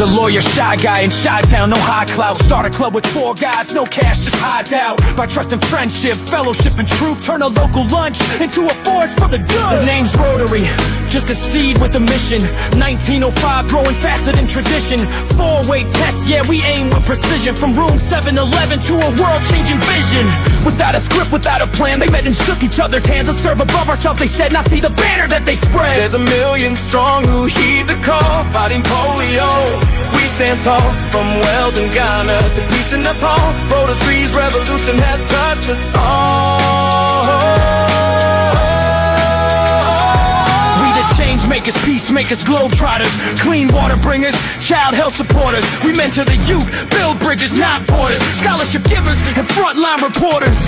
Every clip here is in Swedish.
a lawyer, shy guy in Chi-Town, no high clout. Start a club with 4 guys, no cash, just hide out. By trust and friendship, fellowship and truth, turn a local lunch into a force for the good. The name's Rotary, just a seed with a mission. 1905, growing faster than tradition. 4-way test, yeah, we aim with precision. From room 711 to a world-changing vision. Without a script, without a plan, they met and shook each other's hands. Let's serve above ourselves, they said, now see the banner that they spread. There's a million strong who heed the call, fighting polio. We stand tall, from Wales and Ghana to peace in Nepal. Rotary's revolution has touched us all. We the change makers, peacemakers, globetrotters, clean water bringers, child health supporters. We mentor the youth, build bridges, not borders, scholarship givers and frontline reporters.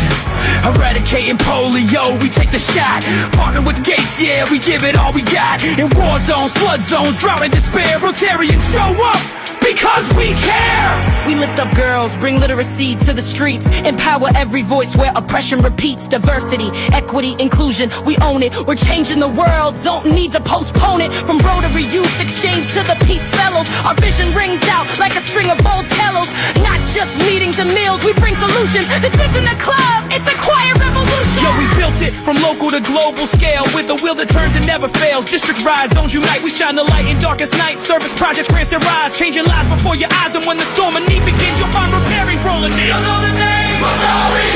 Eradicating polio, we take the shot. Partner with Gates, yeah, we give it all we got. In war zones, flood zones, drought and despair, Rotarians show up because we care. We lift up girls, bring literacy to the streets, empower every voice where oppression repeats. Diversity, equity, inclusion, we own it. We're changing the world, don't need to postpone it. From Rotary Youth Exchange to the Peace Fellows, our vision rings out like a string of bold cellos. Not just meetings and meals, we bring solutions. This isn't a club, it's a quiet revolution. Yo, we built it from local to global scale, with a wheel that turns and never fails. Districts rise, zones unite, we shine the light in darkest night. Service projects, grants and rise, changing lives before your eyes. And when the storm of need begins, you'll find repairing rolling in. You'll know the name, Rotary.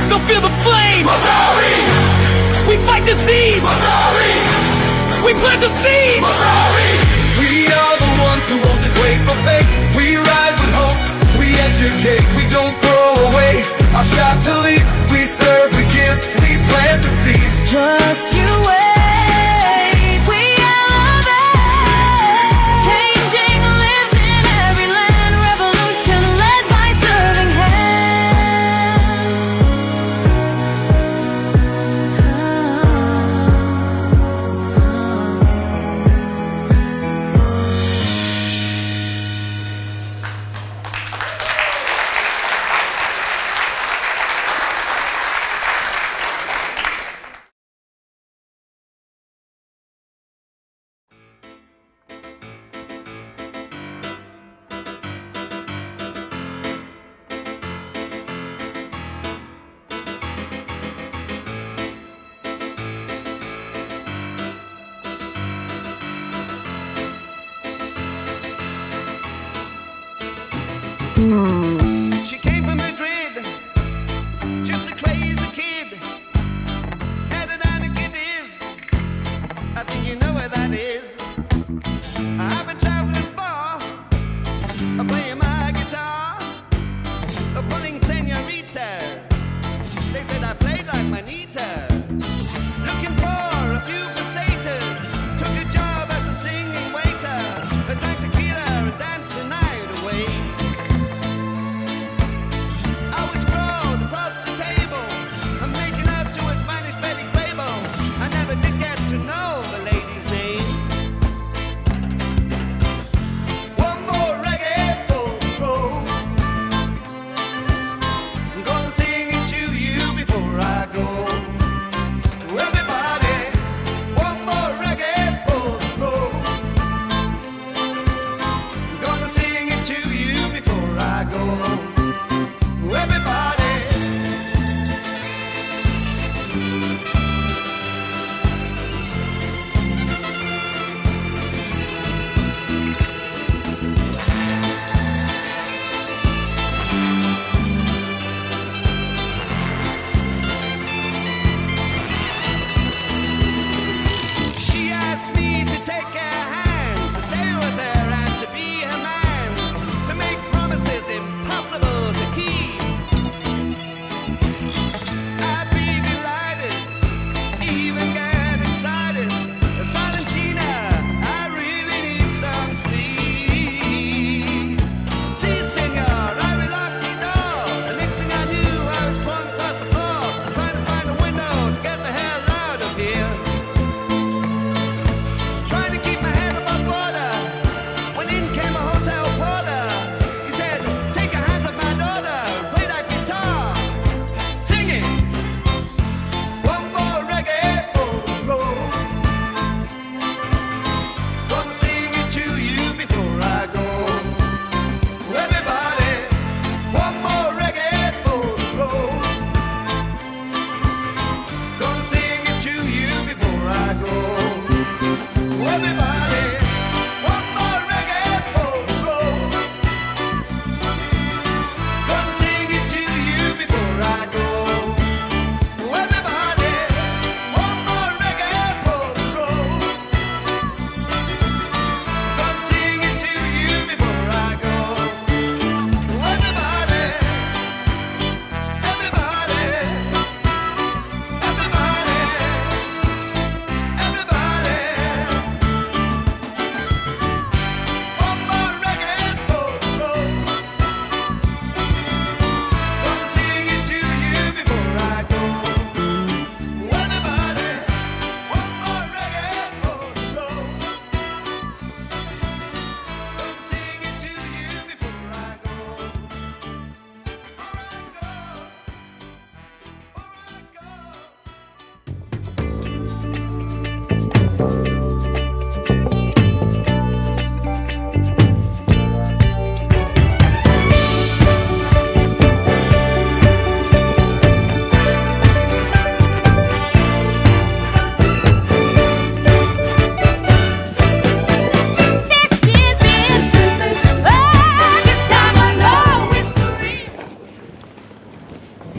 They'll feel the flame, Rotary. we fight disease, Rotary. we plant the seeds. Rotary. We are the ones who won't just wait for fate. We rise with hope, we educate, we don't throw away our shot to lead. We serve, we give, we plant the seed. Just you wait, we elevate. Changing lives in every land. Revolution led by serving She came from Madrid, just a crazy kid. Headed on a kid is, I think you know where that is. I've been traveling far, playing my guitar, pulling senoritas. They said I played like Manita. Looking for a few pesetas, took a job as a singing waiter. Drank tequila and danced the night away. I was proud, prostitute.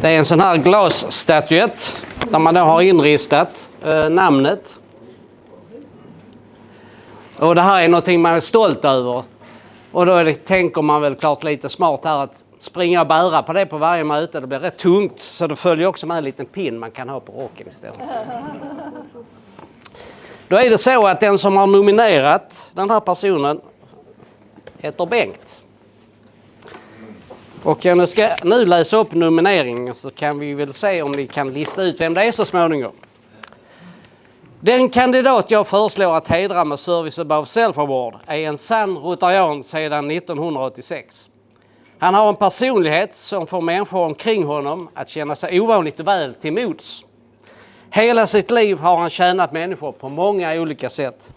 Det är en sån här glasstatyett där man då har inristat namnet. Och det här är någonting man är stolt över. Och då tänker man väl klart lite smart här att springa och bära på det på varje möte. Det blir rätt tungt, så det följer också med en liten pin man kan ha på rocken istället. Då är det så att den som har nominerat den här personen heter Bengt. Och jag ska nu läsa upp nomineringen, så kan vi väl se om ni kan lista ut vem det är så småningom. Den kandidat jag föreslår att hedra med Service Above Self Award är en sann rotarian sedan 1986. Han har en personlighet som får människor omkring honom att känna sig ovanligt väl till mods. Hela sitt liv har han tjänat människor på många olika sätt.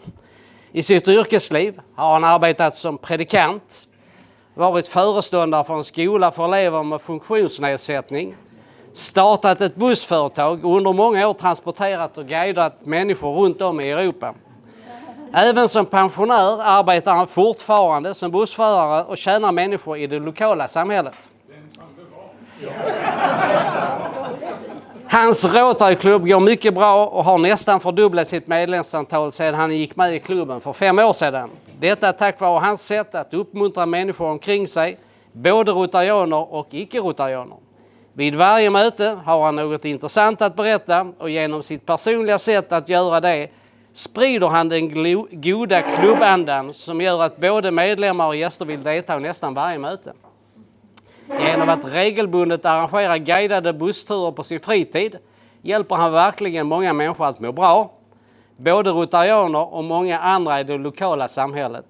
I sitt yrkesliv har han arbetat som predikant, varit föreståndare för en skola för elever med funktionsnedsättning, startat ett bussföretag och under många år transporterat och guidat människor runt om i Europa. Även som pensionär arbetar han fortfarande som bussförare och tjänar människor i det lokala samhället. Hans Rotary-klubb går mycket bra och har nästan fördubblat sitt medlemsantal sedan han gick med i klubben för 5 år sedan. Detta tack vare hans sätt att uppmuntra människor omkring sig, både rotarianer och icke-rotarianer. Vid varje möte har han något intressant att berätta och genom sitt personliga sätt att göra det sprider han den goda klubbandan som gör att både medlemmar och gäster vill delta i nästan varje möte. Genom att regelbundet arrangera guidade bussturer på sin fritid hjälper han verkligen många människor att må bra, både rotarianer och många andra i det lokala samhället.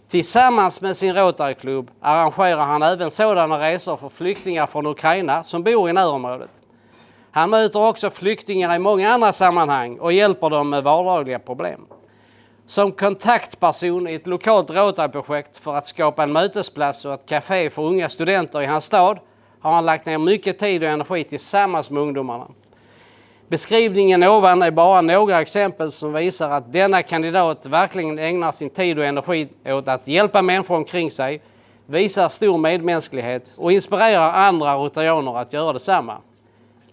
Tillsammans med sin Rotary-klubb arrangerar han även sådana resor för flyktingar från Ukraina som bor i närområdet. Han möter också flyktingar i många andra sammanhang och hjälper dem med vardagliga problem. Som kontaktperson i ett lokalt Rotary-projekt för att skapa en mötesplats och ett café för unga studenter i hans stad har han lagt ner mycket tid och energi tillsammans med ungdomarna. Beskrivningen ovan är bara några exempel som visar att denna kandidat verkligen ägnar sin tid och energi åt att hjälpa människor omkring sig, visar stor medmänsklighet och inspirerar andra rotarianer att göra detsamma.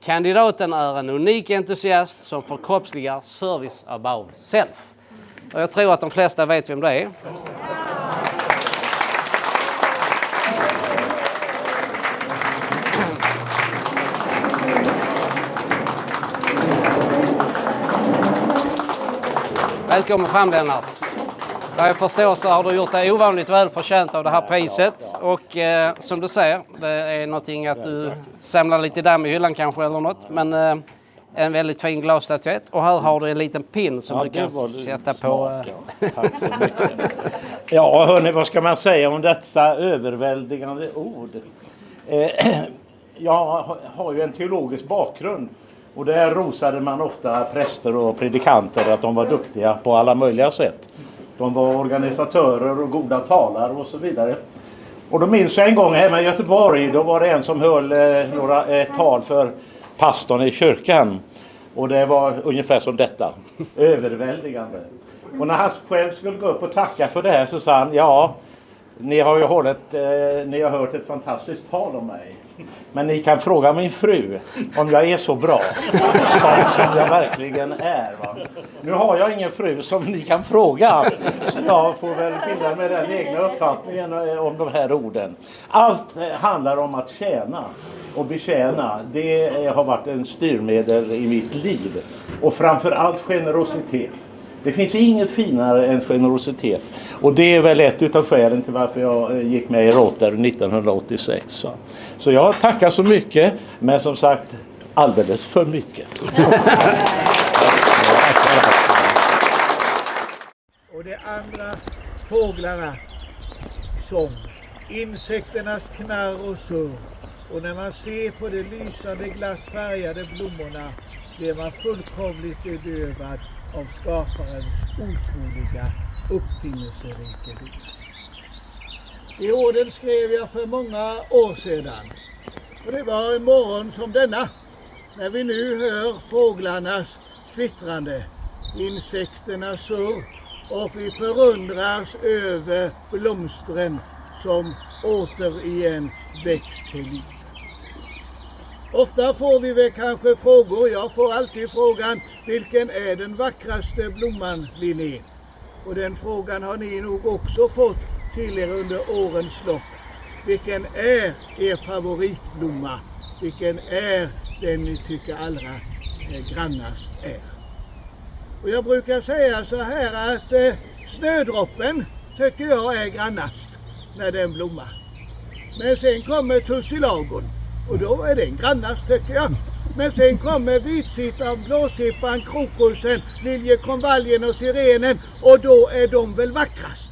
Kandidaten är en unik entusiast som förkroppsligar Service Above Self. Och jag tror att de flesta vet vem det är. Välkommen fram, Lennart. Vad jag förstår så har du gjort dig ovanligt väl förtjänt av det här priset. Och som du ser, det är någonting att du samlar lite damm i hyllan kanske eller något. Men en väldigt fin glasstatyett. Och här har du en liten pin som du kan sätta på. Tack så mycket. Ja, hörni, vad ska man säga om detta överväldigande ord? Jag har ju en teologisk bakgrund. Och där rosade man ofta präster och predikanter att de var duktiga på alla möjliga sätt. De var organisatörer och goda talare och så vidare. Och då minns jag en gång hemma i Göteborg, då var det en som höll ett tal för pastorn i kyrkan. Och det var ungefär som detta, överväldigande. Och när han själv skulle gå upp och tacka för det här så sa han, ja, ni har hört ett fantastiskt tal om mig. Men ni kan fråga min fru om jag är så bra som jag verkligen är. Va? Nu har jag ingen fru som ni kan fråga. Så jag får väl bilda med den egna uppfattningen om de här orden. Allt handlar om att tjäna och betjäna. Det har varit en styrmedel i mitt liv. Och framförallt generositet. Det finns inget finare än generositet. Och det är väl ett utav skälen till varför jag gick med i Rotary 1986. Så jag tackar så mycket, men som sagt alldeles för mycket. Och de andra fåglarna sång, insekternas knarr och surr. Och när man ser på de lysande glatt färgade blommorna blir man fullkomligt bedövad av skaparens otroliga uppfinningsrikedom. De orden skrev jag för många år sedan. Och det var en morgon som denna, när vi nu hör fåglarnas kvittrande, insekternas surr och vi förundras över blomstren som återigen växt till liv. Ofta får vi väl kanske frågor, jag får alltid frågan, vilken är den vackraste blomman, Linné? Och den frågan har ni nog också fått till er under årens lopp. Vilken är er favoritblomma? Vilken är den ni tycker allra grannast är? Och jag brukar säga så här att snödroppen tycker jag är grannast när den blommar. Men sen kommer tussilagon och då är den grannast tycker jag. Men sen kommer vitsittan, blåsippan, krokusen, liljekonvaljen och sirenen och då är de väl vackrast.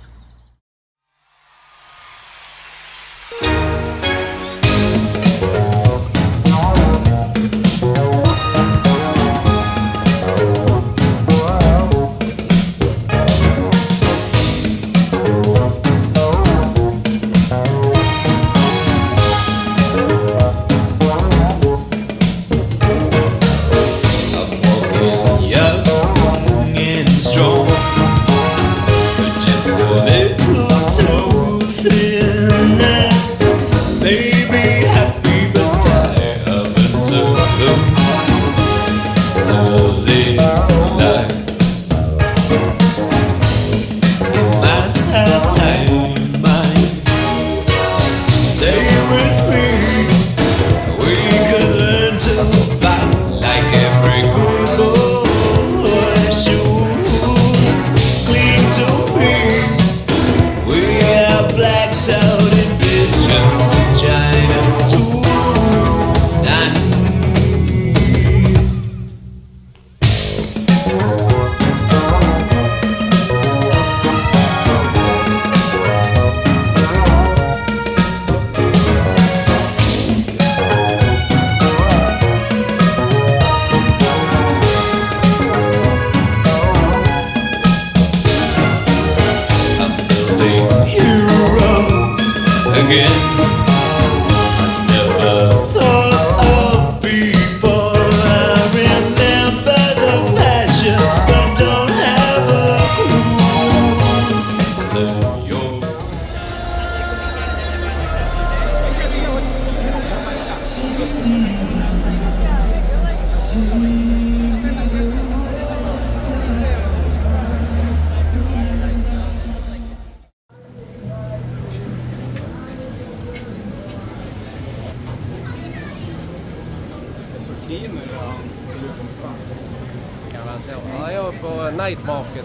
Ja, jag är på Night Market.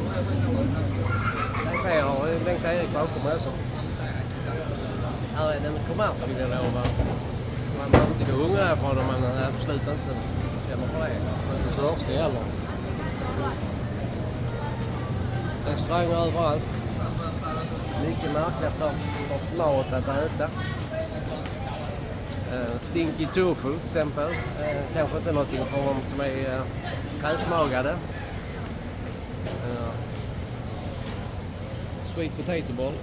Jag har Bengt Erik bakom mig också. Här är det en kommers vill jag lova. Man behöver inte gå hungrig härifrån om man absolut inte känner för det. Man är inte törstig heller. Restauranger överallt. Mycket märkliga sorters mat att äta. Stinky tofu till exempel. Kanske inte någonting för dem som är kräsmagade. Sweet potato ball.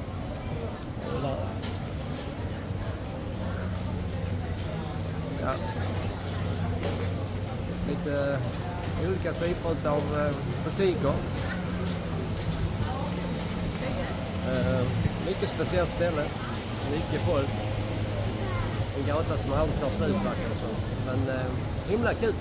Ja. Lite olika typer av butiker. Mycket speciellt ställe. Mycket folk. En gata som aldrig tar slut verkar det som. Men himla kul.